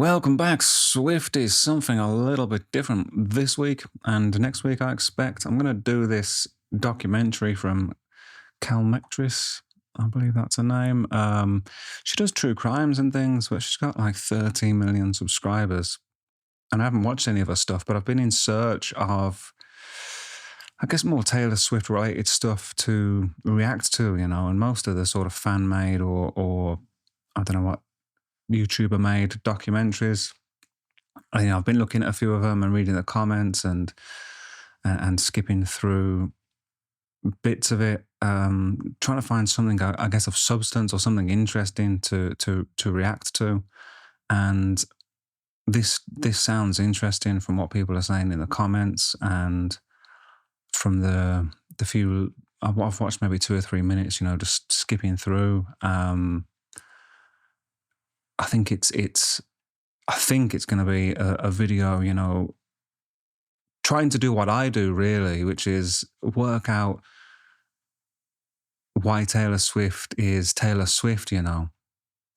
Welcome back, Swifties. Something a little bit different this week and next week, I expect. I'm going to do this documentary from Kallmekris. I believe that's her name. She does true crimes and things, but she's got like 13 million subscribers. And I haven't watched any of her stuff, but I've been in search of, I guess, more Taylor Swift related stuff to react to, and most of the sort of fan made or I don't know what YouTuber made documentaries. I've been looking at a few of them and reading the comments and skipping through bits of it, trying to find something, I guess, of substance or something interesting to react to. And this sounds interesting from what people are saying in the comments and from the few I've watched, maybe 2 or 3 minutes, just skipping through. I think it's going to be a video, trying to do what I do really, which is work out why Taylor Swift is Taylor Swift.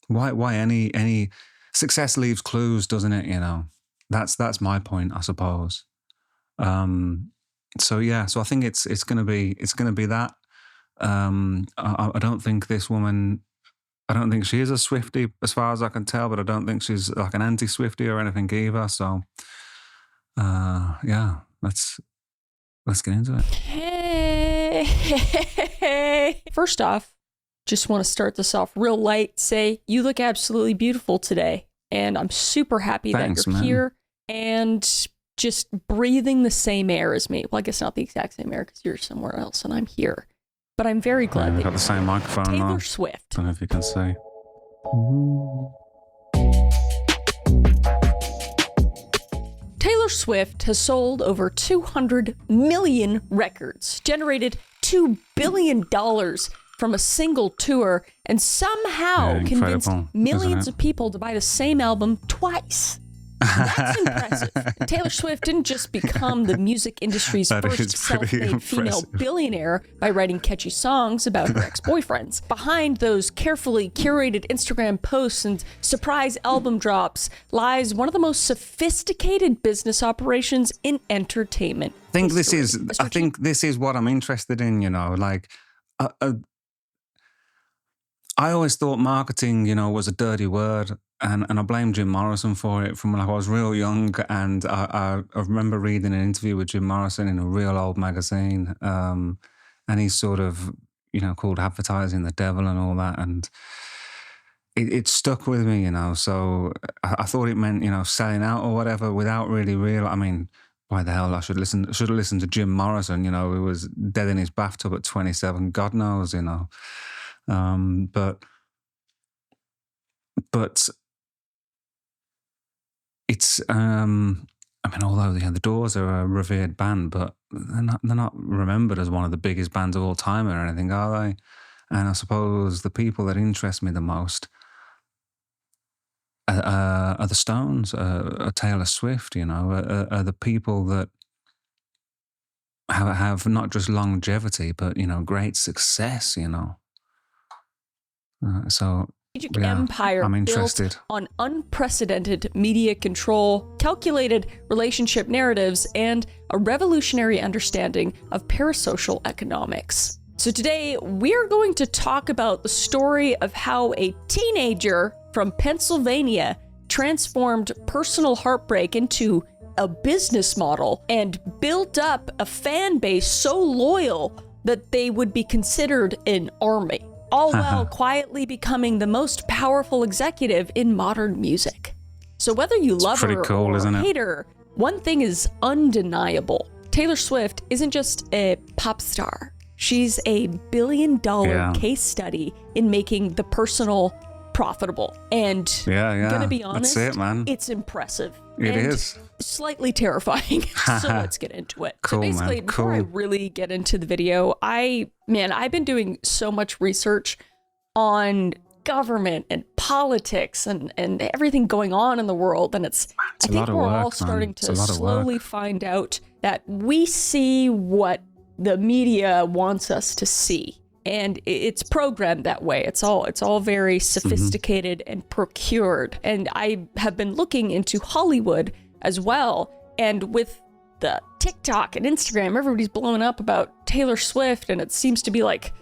Why any success leaves clues, doesn't it? That's my point, I suppose. So I think it's going to be that. I don't think this woman. I don't think she is a Swiftie as far as I can tell, but I don't think she's like an anti-Swiftie or anything either. So, let's get into it. Hey. First off, just want to start this off real light. Say, you look absolutely beautiful today. And I'm super happy that you're here and just breathing the same air as me. Well, I guess not the exact same air because you're somewhere else and I'm here. But I'm very glad that we've got the same microphone Taylor now. Swift. Don't know if you can see. Taylor Swift has sold over 200 million records, generated $2 billion from a single tour, and somehow convinced millions of people to buy the same album twice. That's impressive. Taylor Swift didn't just become the music industry's first self-made female billionaire by writing catchy songs about her ex-boyfriends. Behind those carefully curated Instagram posts and surprise album drops lies one of the most sophisticated business operations in entertainment. I think this is what I'm interested in, I always thought marketing, was a dirty word. And I blame Jim Morrison for it from when I was real young. And I remember reading an interview with Jim Morrison in a real old magazine. And he's sort of, called advertising the devil and all that. And it stuck with me, So I thought it meant, selling out or whatever without really why the hell I should have listened to Jim Morrison, who was dead in his bathtub at 27. God knows, But it's although the Doors are a revered band, but they're not remembered as one of the biggest bands of all time or anything, are they? And I suppose the people that interest me the most are the Stones, are Taylor Swift, are the people that have not just longevity, but great success, so. Empire I'm interested. Built on unprecedented media control, calculated relationship narratives, and a revolutionary understanding of parasocial economics. So today, we're going to talk about the story of how a teenager from Pennsylvania transformed personal heartbreak into a business model and built up a fan base so loyal that they would be considered an army. All while quietly becoming the most powerful executive in modern music. So whether you love her or hate her, one thing is undeniable. Taylor Swift isn't just a pop star. She's a billion-dollar case study in making the personal profitable. And gonna be honest, that's it, man. It's impressive. It is. Slightly terrifying. So let's get into it. Cool, so basically, before I really get into the video, I've been doing so much research on government and politics and everything going on in the world. And I think we're all starting to slowly find out that we see what the media wants us to see. and it's programmed that way. It's all very sophisticated and procured. And I have been looking into Hollywood as well, and with the TikTok and Instagram, everybody's blowing up about Taylor Swift, and it seems to be like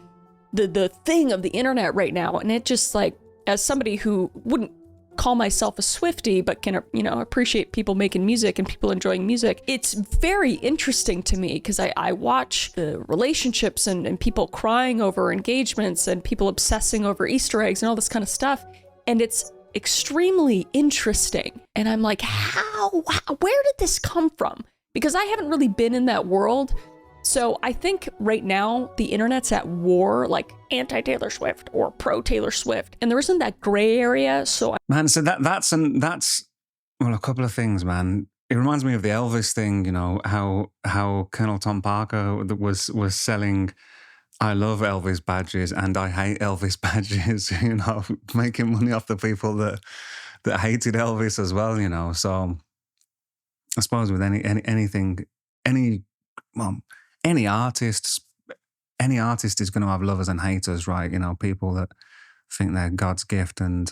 the thing of the internet right now. And it just, like, as somebody who wouldn't call myself a Swiftie, but can, appreciate people making music and people enjoying music, it's very interesting to me because I watch the relationships and people crying over engagements and people obsessing over Easter eggs and all this kind of stuff. And it's extremely interesting. And I'm like, where did this come from? Because I haven't really been in that world. So I think right now the internet's at war, like anti-Taylor Swift or pro-Taylor Swift, and there isn't that gray area. So man, so that's well, a couple of things, man. It reminds me of the Elvis thing, how Colonel Tom Parker was selling "I love Elvis" badges and "I hate Elvis" badges, making money off the people that hated Elvis as well, So I suppose with any artist is going to have lovers and haters, right? People that think they're God's gift and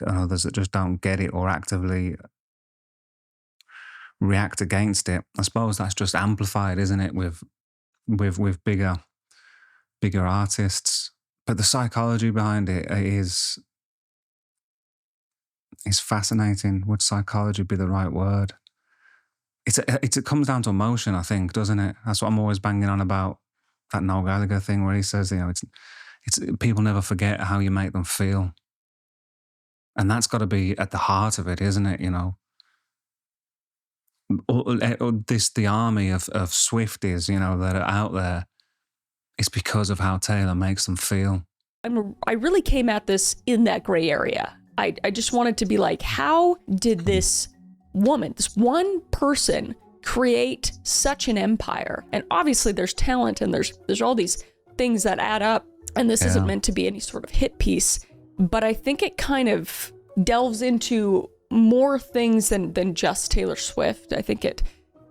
others that just don't get it or actively react against it. I suppose that's just amplified, isn't it, with bigger artists. But the psychology behind it is fascinating. Would psychology be the right word? It comes down to emotion, I think, doesn't it? That's what I'm always banging on about, that Noel Gallagher thing where he says, it's people never forget how you make them feel. And that's got to be at the heart of it, isn't it? The army of Swifties, that are out there, it's because of how Taylor makes them feel. I really came at this in that gray area. I just wanted to be like, how did this woman, this one person, create such an empire? And obviously there's talent and there's all these things that add up, and this isn't meant to be any sort of hit piece, but I think it kind of delves into more things than just Taylor Swift. I think it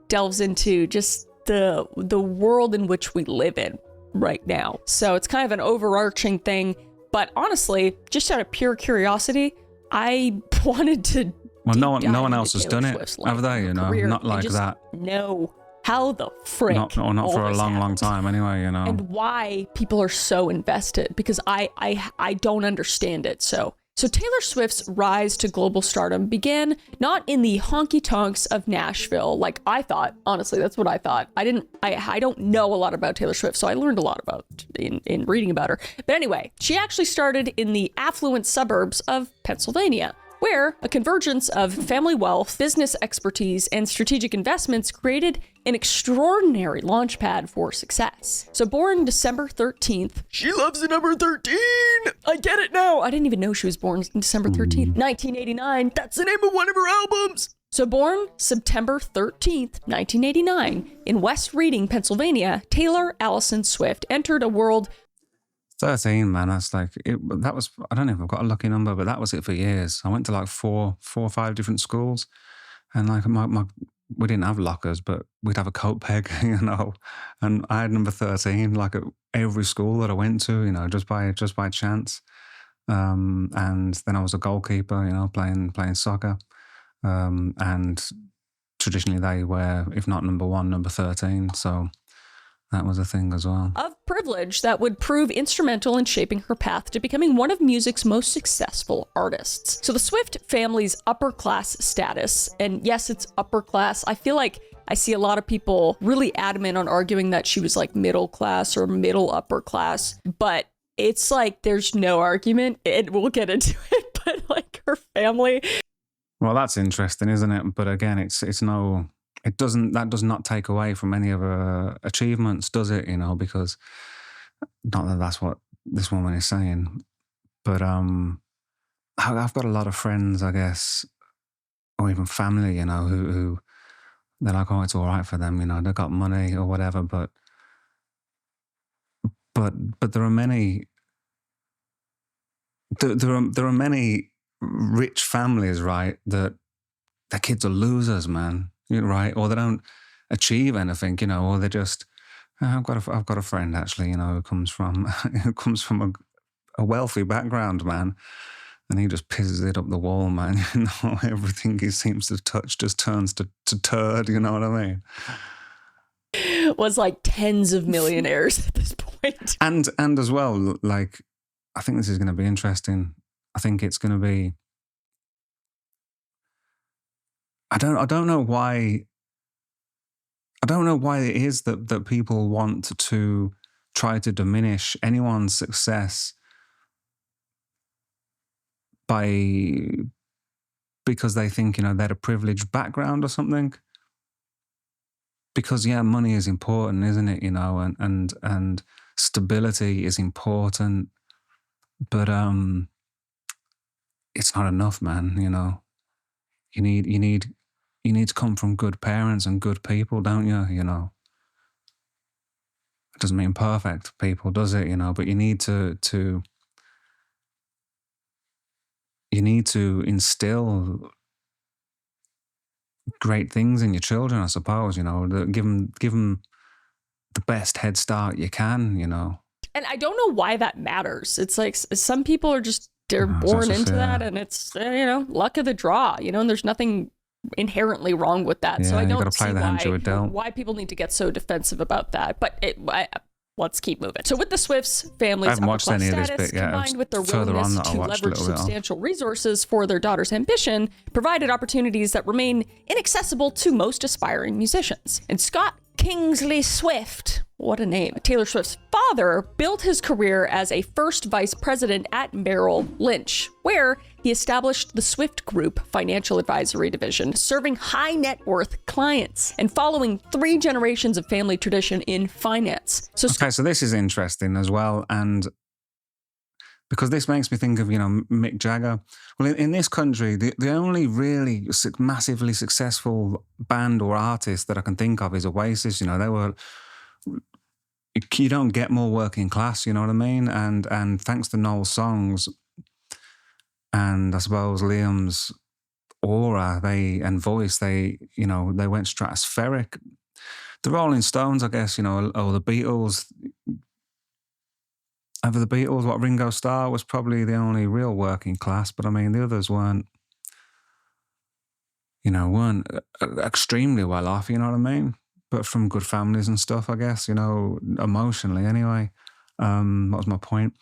delves into just the world in which we live in right now. So it's kind of an overarching thing, but honestly, just out of pure curiosity, I wanted to. Well, no one else has done it, have they? Not like that. No. How the frick? Not for a long time, anyway. And why people are so invested, because I don't understand it. So Taylor Swift's rise to global stardom began not in the honky tonks of Nashville, like I thought. Honestly, that's what I thought. I don't know a lot about Taylor Swift, so I learned a lot about in reading about her. But anyway, she actually started in the affluent suburbs of Pennsylvania, where a convergence of family wealth, business expertise, and strategic investments created an extraordinary launchpad for success. So born December 13th, she loves the number 13! I get it now! I didn't even know she was born December 13th, 1989. That's the name of one of her albums! So born September 13th, 1989, in West Reading, Pennsylvania, Taylor Allison Swift entered a world 13, man. That's like that was. I don't know if I've got a lucky number, but that was it for years. I went to like four or five different schools, and like we didn't have lockers, but we'd have a coat peg, And I had number 13, like at every school that I went to, just by chance. And then I was a goalkeeper, playing soccer. And traditionally they wear, if not number 1, number 13. So that was a thing as well. Of privilege that would prove instrumental in shaping her path to becoming one of music's most successful artists. So the Swift family's upper class status, and yes, it's upper class. I feel like I see a lot of people really adamant on arguing that she was like middle class or middle upper class, but it's like there's no argument, and we'll get into it, but like her family. Well, that's interesting, isn't it? But again, that does not take away from any of her achievements, does it? Because not that that's what this woman is saying, but I've got a lot of friends, I guess, or even family, who they're like, oh, it's all right for them, they've got money or whatever, but there are many, there are many rich families, right, that their kids are losers, man. Right, or they don't achieve anything, or they just I've got a friend actually, who comes from who comes from a wealthy background, man, and he just pisses it up the wall, man. Everything he seems to touch just turns to turd. You know what I mean? Was like tens of millionaires at this point. And as well, like, I think this is going to be interesting. I think it's going to be. I don't know why. I don't know why it is that people want to try to diminish anyone's success because they think they had a privileged background or something. Because money is important, isn't it? And stability is important, but it's not enough, man. You need to come from good parents and good people, don't you? It doesn't mean perfect people, does it? But you need to instill great things in your children, I suppose. Give them the best head start you can. And I don't know why that matters. It's like some people are they're born into that, and it's luck of the draw. And there's nothing inherently wrong with that. So I don't see why people need to get so defensive about that. But let's keep moving. So with the Swifts' family's upper-class status, combined with their willingness to leverage substantial resources for their daughter's ambition, provided opportunities that remain inaccessible to most aspiring musicians. And Scott Kingsley Swift, what a name, Taylor Swift's father, built his career as a first vice president at Merrill Lynch, where he established the Swift Group financial advisory division, serving high net worth clients and following 3 generations of family tradition in finance. So this is interesting as well, and because this makes me think of, Mick Jagger. Well, in this country, the only really massively successful band or artist that I can think of is Oasis. They were. You don't get more working class, you know what I mean? And thanks to Noel's songs, and I suppose Liam's aura, and voice, they went stratospheric. The Rolling Stones, I guess, or the Beatles. Over the Beatles, Ringo Starr was probably the only real working class, but I mean the others weren't extremely well off, you know what I mean? But from good families and stuff, I guess, emotionally anyway. That was my point.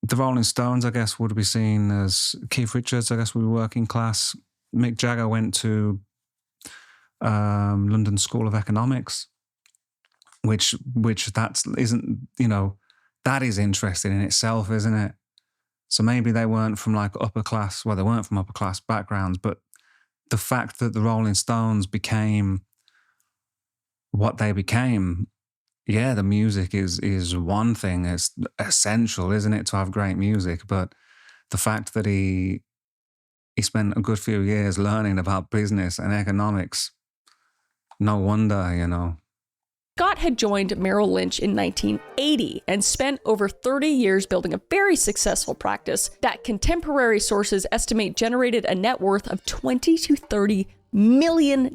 The Rolling Stones, I guess, would be seen as Keith Richards, I guess, would be working class. Mick Jagger went to London School of Economics, which that is interesting in itself, isn't it? So maybe they weren't from upper class. Well, they weren't from upper class backgrounds, but the fact that the Rolling Stones became what they became, the music is one thing. It's essential, isn't it, to have great music? But the fact that he spent a good few years learning about business and economics, no wonder, Scott had joined Merrill Lynch in 1980 and spent over 30 years building a very successful practice that contemporary sources estimate generated a net worth of $20 to $30 million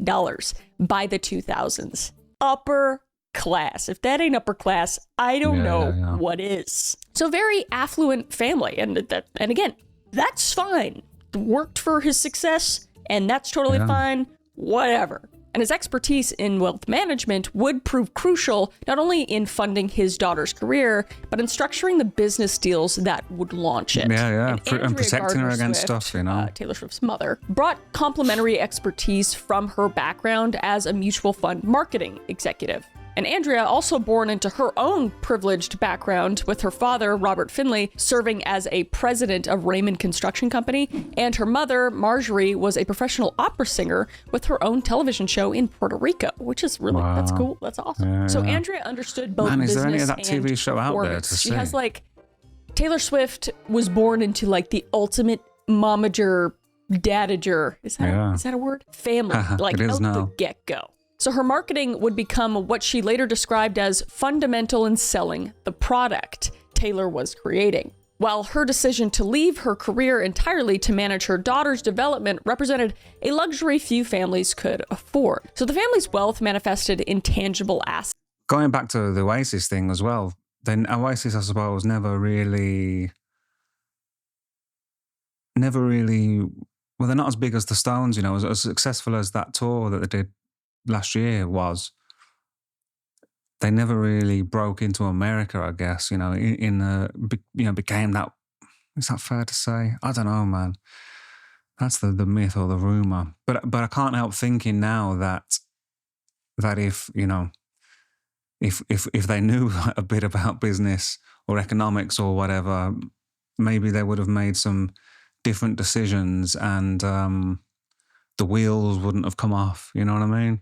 by the 2000s. Upper class. If that ain't upper class, I don't know what is. So very affluent family. And again, that's fine. Worked for his success, and that's totally fine. Whatever. And his expertise in wealth management would prove crucial not only in funding his daughter's career, but in structuring the business deals that would launch it. And protecting her against stuff, Taylor Swift's mother brought complementary expertise from her background as a mutual fund marketing executive. And Andrea, also born into her own privileged background, with her father, Robert Finley, serving as a president of Raymond Construction Company, and her mother, Marjorie, was a professional opera singer with her own television show in Puerto Rico, which is really, that's cool. That's awesome. So Andrea understood both business is there any of that TV show out there to see? She has Taylor Swift was born into the ultimate momager, dadager. Is that a word? Family, out the get-go. So her marketing would become what she later described as fundamental in selling the product Taylor was creating. While her decision to leave her career entirely to manage her daughter's development represented a luxury few families could afford. So the family's wealth manifested in tangible assets. going back to the Oasis thing as well, then Oasis, I suppose, never really, well, they're not as big as the Stones, you know, as successful as that tour that they did last year was. They never really broke into America, I guess, you know, became that, is that fair to say? I don't know, man. That's the myth or the rumor. But I can't help thinking now that if, you know, if they knew a bit about business or economics or whatever, maybe they would have made some different decisions and the wheels wouldn't have come off, you know what I mean?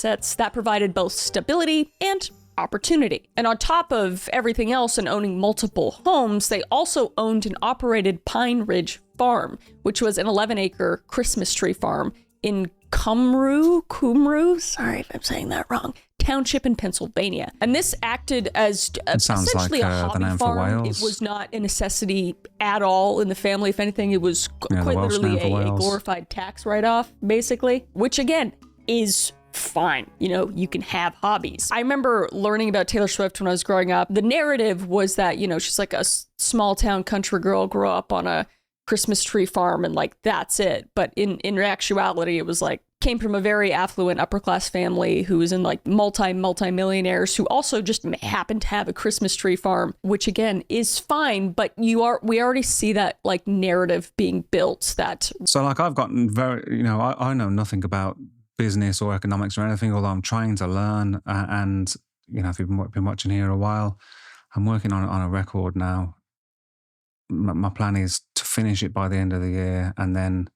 Assets that provided both stability and opportunity. And on top of everything else and owning multiple homes, they also owned and operated Pine Ridge Farm, which was an 11-acre Christmas tree farm in Qumru, sorry if I'm saying that wrong, township in Pennsylvania. And this acted as essentially like, a hobby farm. It was not a necessity at all in the family. If anything, it was quite literally a glorified tax write-off, basically, which again is fine. You know, you can have hobbies. I remember learning about Taylor Swift when I was growing up. The narrative was that, you know, she's like a small town country girl, grew up on a Christmas tree farm and like that's it. But in actuality, it was like came from a very affluent upper class family who was in like multi-millionaires who also just happened to have a Christmas tree farm, which again is fine. But we already see that like narrative being built. That so like I've gotten very, you know, I know nothing about business or economics or anything, although I'm trying to learn. And you know, if you've been watching here a while, I'm working on a record now. My plan is to finish it by the end of the year and then,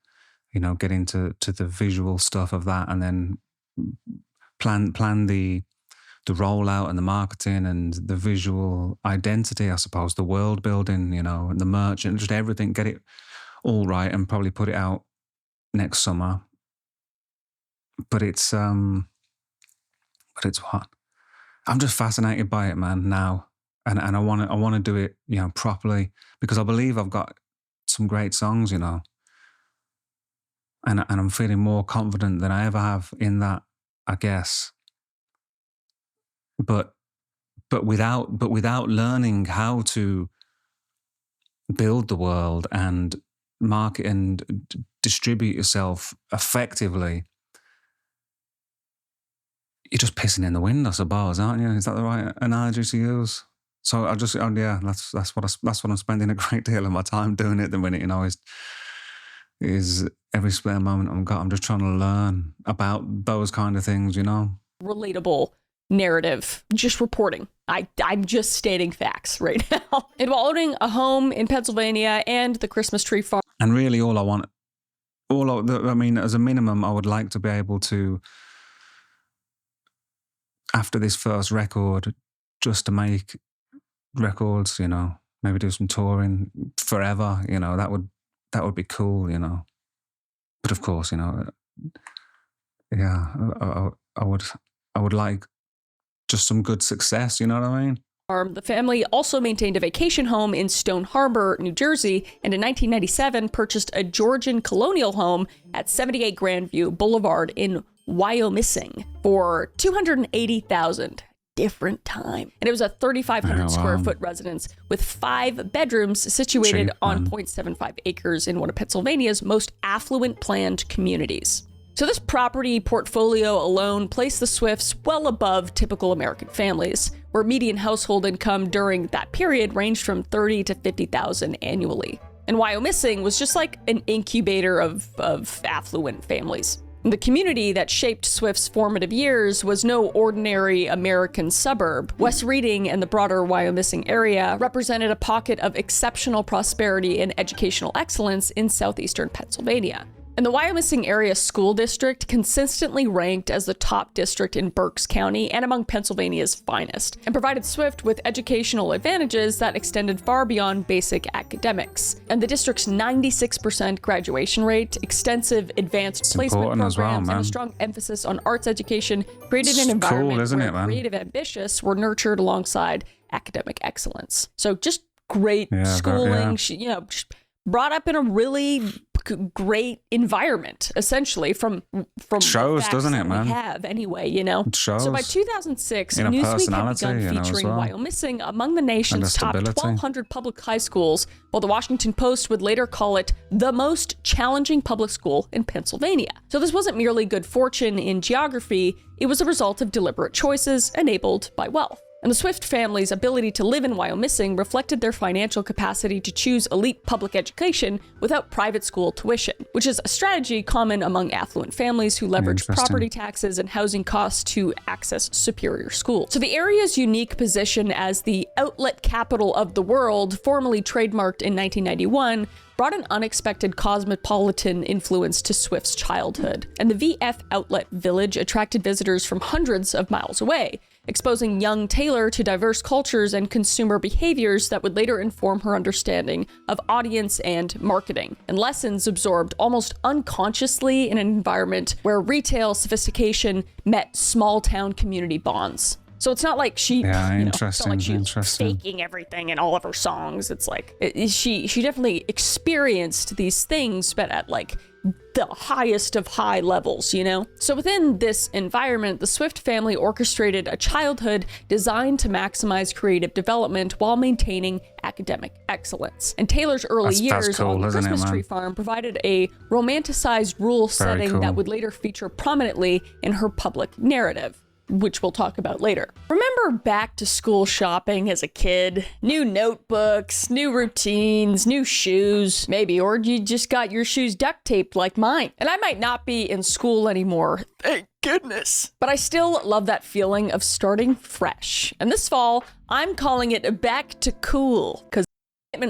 you know, get into the visual stuff of that and then plan the rollout and the marketing and the visual identity, I suppose, the world building, you know, and the merch and just everything, get it all right and probably put it out next summer. But it's what? I'm just fascinated by it, man, now. And I want to do it, you know, properly because I believe I've got some great songs, you know. And I'm feeling more confident than I ever have in that, I guess. But without learning how to build the world and market and distribute yourself effectively, you're just pissing in the wind, I suppose, aren't you? Is that the right analogy to use? So that's what I'm spending a great deal of my time doing at the minute, you know, is every spare moment I'm just trying to learn about those kind of things, you know. Relatable narrative, just reporting. I'm just stating facts right now. And while owning a home in Pennsylvania and the Christmas tree farm. And really I mean, as a minimum, I would like to be able to, after this first record, just to make records, you know, maybe do some touring forever, you know, that would be cool, you know. But of course, you know, yeah, I would like just some good success, you know what I mean? The family also maintained a vacation home in Stone Harbor, New Jersey, and in 1997 purchased a Georgian colonial home at 78 Grandview Boulevard in Wyomissing for $280,000. Different time. And it was a 3,500 square foot residence with 5 bedrooms situated on 0.75 acres in one of Pennsylvania's most affluent planned communities. So this property portfolio alone placed the Swifts well above typical American families, where median household income during that period ranged from $30,000 to $50,000 annually. And Wyomissing was just like an incubator of affluent families. The community that shaped Swift's formative years was no ordinary American suburb. West Reading and the broader Wyomissing area represented a pocket of exceptional prosperity and educational excellence in southeastern Pennsylvania. And the Wyomissing Area School District consistently ranked as the top district in Berks County and among Pennsylvania's finest, and provided Swift with educational advantages that extended far beyond basic academics. And the district's 96% graduation rate, extensive advanced placement programs, and a strong emphasis on arts education created an environment where creative ambitions were nurtured alongside academic excellence. So just great schooling, you know, brought up in a really great environment, essentially, from shows, doesn't it, man? We have anyway, you know. It shows. So by 2006, In a Newsweek had personality, begun featuring as well. Wyomissing among the nation's top stability. 1,200 public high schools, while the Washington Post would later call it the most challenging public school in Pennsylvania. So this wasn't merely good fortune in geography; it was a result of deliberate choices enabled by wealth. And the Swift family's ability to live in Wyomissing reflected their financial capacity to choose elite public education without private school tuition, which is a strategy common among affluent families who leverage property taxes and housing costs to access superior schools. So the area's unique position as the outlet capital of the world, formally trademarked in 1991, brought an unexpected cosmopolitan influence to Swift's childhood. And the VF Outlet Village attracted visitors from hundreds of miles away, exposing young Taylor to diverse cultures and consumer behaviors that would later inform her understanding of audience and marketing, and lessons absorbed almost unconsciously in an environment where retail sophistication met small-town community bonds. So it's not like she, interesting, like she's faking everything in all of her songs. It's like she definitely experienced these things, but at like the highest of high levels, you know? So within this environment, the Swift family orchestrated a childhood designed to maximize creative development while maintaining academic excellence. And Taylor's early years on the Christmas tree farm provided a romanticized rural setting that would later feature prominently in her public narrative, which we'll talk about later. Remember back to school shopping as a kid? New notebooks, new routines, new shoes, maybe, or you just got your shoes duct taped like mine. And I might not be in school anymore, thank goodness. But I still love that feeling of starting fresh. And this fall, I'm calling it back to cool, because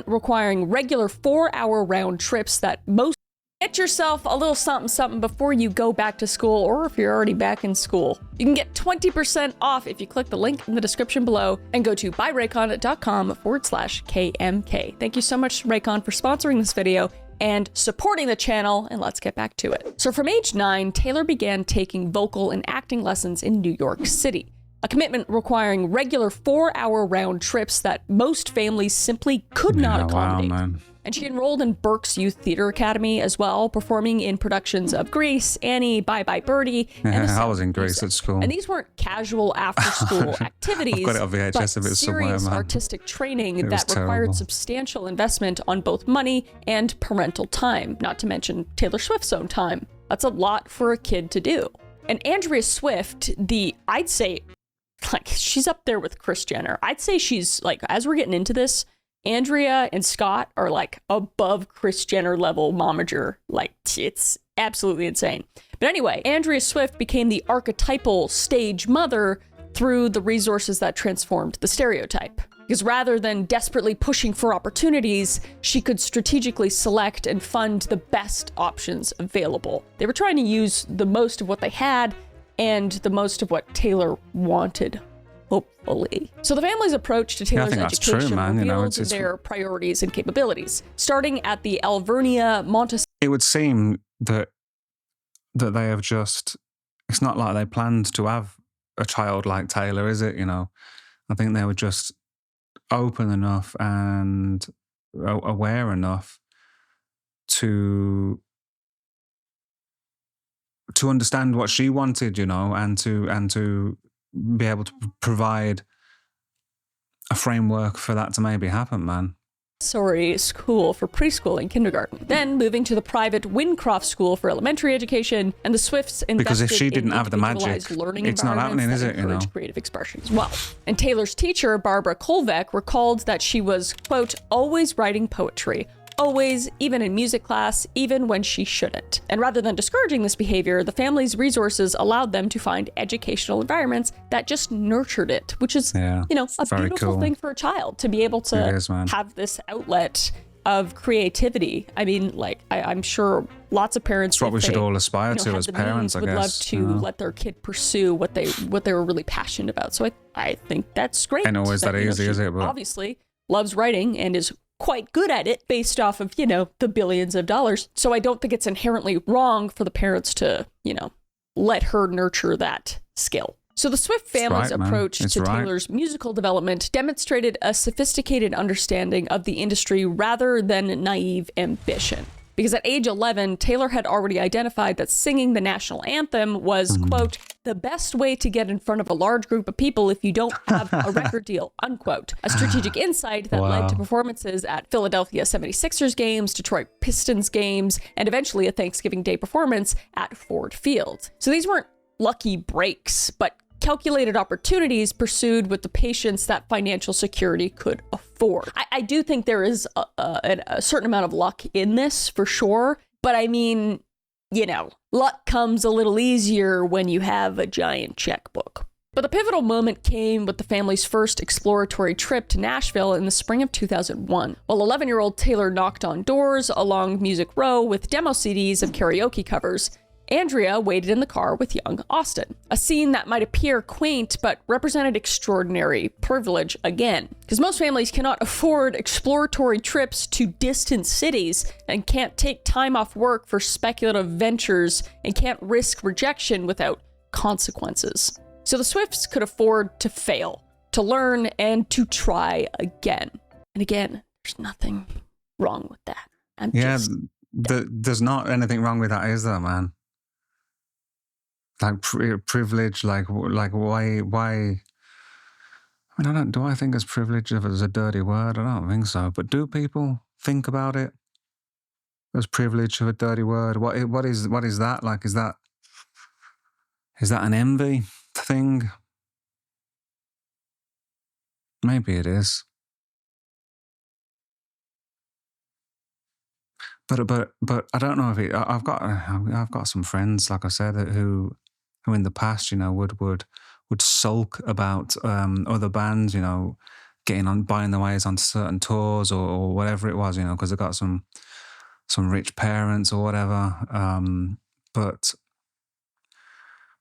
requiring regular 4-hour round trips that most get yourself a little something before you go back to school, or if you're already back in school. You can get 20% off if you click the link in the description below and go to buyraycon.com/KMK. Thank you so much, Raycon, for sponsoring this video and supporting the channel, and let's get back to it. So from age 9, Taylor began taking vocal and acting lessons in New York City, a commitment requiring regular 4-hour round trips that most families simply could not accommodate. Wow, man. And she enrolled in Berks Youth Theater Academy as well, performing in productions of Grease, Annie, Bye Bye Birdie, and I was in Grease at school. And these weren't casual after-school activities, I've got it on VHS but if it's serious somewhere, man. artistic training that required terrible. substantial investment on both money and parental time, not to mention Taylor Swift's own time. That's a lot for a kid to do. And Andrea Swift, I'd say, like, she's up there with Kris Jenner. I'd say she's, like, as we're getting into this, Andrea and Scott are like above Kris Jenner level momager. Like, it's absolutely insane. But anyway, Andrea Swift became the archetypal stage mother through the resources that transformed the stereotype. Because rather than desperately pushing for opportunities, she could strategically select and fund the best options available. They were trying to use the most of what they had and the most of what Taylor wanted, hopefully. So the family's approach to Taylor's education revealed their priorities and capabilities, starting at the Alvernia Montessori. It would seem that they have just, it's not like they planned to have a child like Taylor, is it? You know, I think they were just open enough and aware enough to understand what she wanted, you know, and to be able to provide a framework for that to maybe happen, man. School for preschool and kindergarten. Then moving to the private Wincroft School for elementary education, and the Swifts invested because if she didn't in have the magic, learning it's not happening, is it? You know, creative expression as well. And Taylor's teacher, Barbara Kolbeck, recalled that she was, quote, always writing poetry. Always, even in music class, even when she shouldn't. And rather than discouraging this behavior, the family's resources allowed them to find educational environments that just nurtured it, which is, you know, a beautiful thing for a child to be able to have this outlet of creativity. I mean, like, I'm sure lots of parents, it's what we should all aspire to as parents, I guess. Would love to let their kid pursue what they were really passionate about. So I think that's great. And always that easy, is it? But obviously loves writing and is quite good at it based off of, you know, the billions of dollars. So I don't think it's inherently wrong for the parents to, you know, let her nurture that skill. So the Swift family's approach to Taylor's musical development demonstrated a sophisticated understanding of the industry rather than naive ambition. Because at age 11, Taylor had already identified that singing the national anthem was, quote, the best way to get in front of a large group of people if you don't have a record deal, unquote. A strategic insight that led to performances at Philadelphia 76ers games, Detroit Pistons games, and eventually a Thanksgiving Day performance at Ford Field. So these weren't lucky breaks, but calculated opportunities pursued with the patience that financial security could afford. I do think there is a certain amount of luck in this, for sure. But I mean, you know, luck comes a little easier when you have a giant checkbook. But the pivotal moment came with the family's first exploratory trip to Nashville in the spring of 2001. While 11-year-old Taylor knocked on doors along Music Row with demo CDs of karaoke covers, Andrea waited in the car with young Austin. A scene that might appear quaint, but represented extraordinary privilege again. Because most families cannot afford exploratory trips to distant cities and can't take time off work for speculative ventures and can't risk rejection without consequences. So the Swifts could afford to fail, to learn, and to try again. And again, there's nothing wrong with that. There's not anything wrong with that, is there, man? Like privilege, like why? I mean, do I think as privilege as a dirty word? I don't think so. But do people think about it as privilege of a dirty word? What is that like? Is that an envy thing? Maybe it is. But I don't know if it. I've got some friends, like I said, who in the past, you know, would sulk about other bands, you know, buying their ways onto certain tours or whatever it was, you know, because they got some rich parents or whatever. But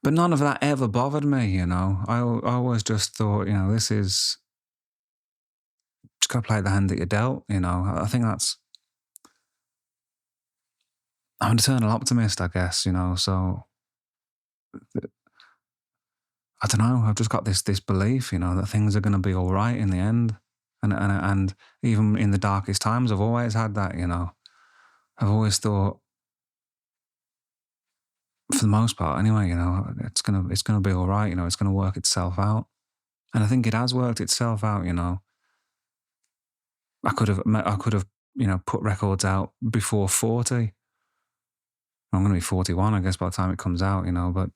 none of that ever bothered me, you know. I always just thought, you know, this is just gotta play the hand that you're dealt, you know. I think I'm an eternal optimist, I guess, you know, so I don't know, I've just got this belief, you know, that things are going to be all right in the end. And even in the darkest times, I've always had that, you know. I've always thought, for the most part anyway, you know, it's going to be all right, you know, it's going to work itself out. And I think it has worked itself out, you know. I could have, you know, put records out before 40. I'm going to be 41, I guess, by the time it comes out, you know. But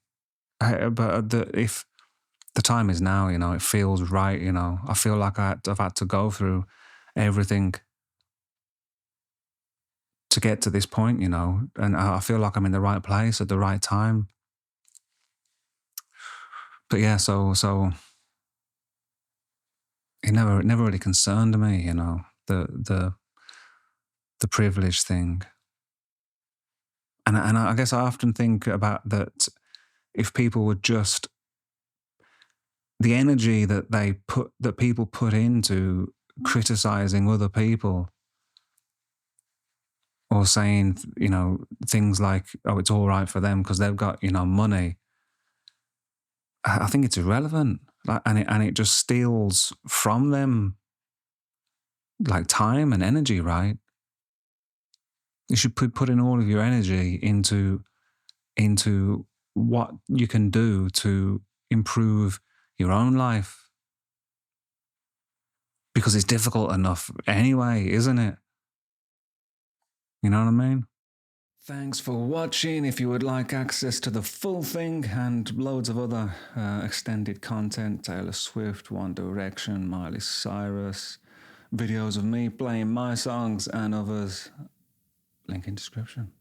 if the time is now, you know, it feels right, you know. I feel like I've had to go through everything to get to this point, you know. And I feel like I'm in the right place at the right time. But yeah, so it never really concerned me, you know, the privilege thing. And I guess I often think about that, if people would just, the energy that people put into criticizing other people or saying, you know, things like, oh, it's all right for them because they've got, you know, money. I think it's irrelevant, and it just steals from them, like, time and energy, right? You should put in all of your energy into what you can do to improve your own life, because it's difficult enough anyway, isn't it? You know what I mean? Thanks for watching. If you would like access to the full thing and loads of other extended content, Taylor Swift, One Direction, Miley Cyrus, videos of me playing my songs and others, link in description.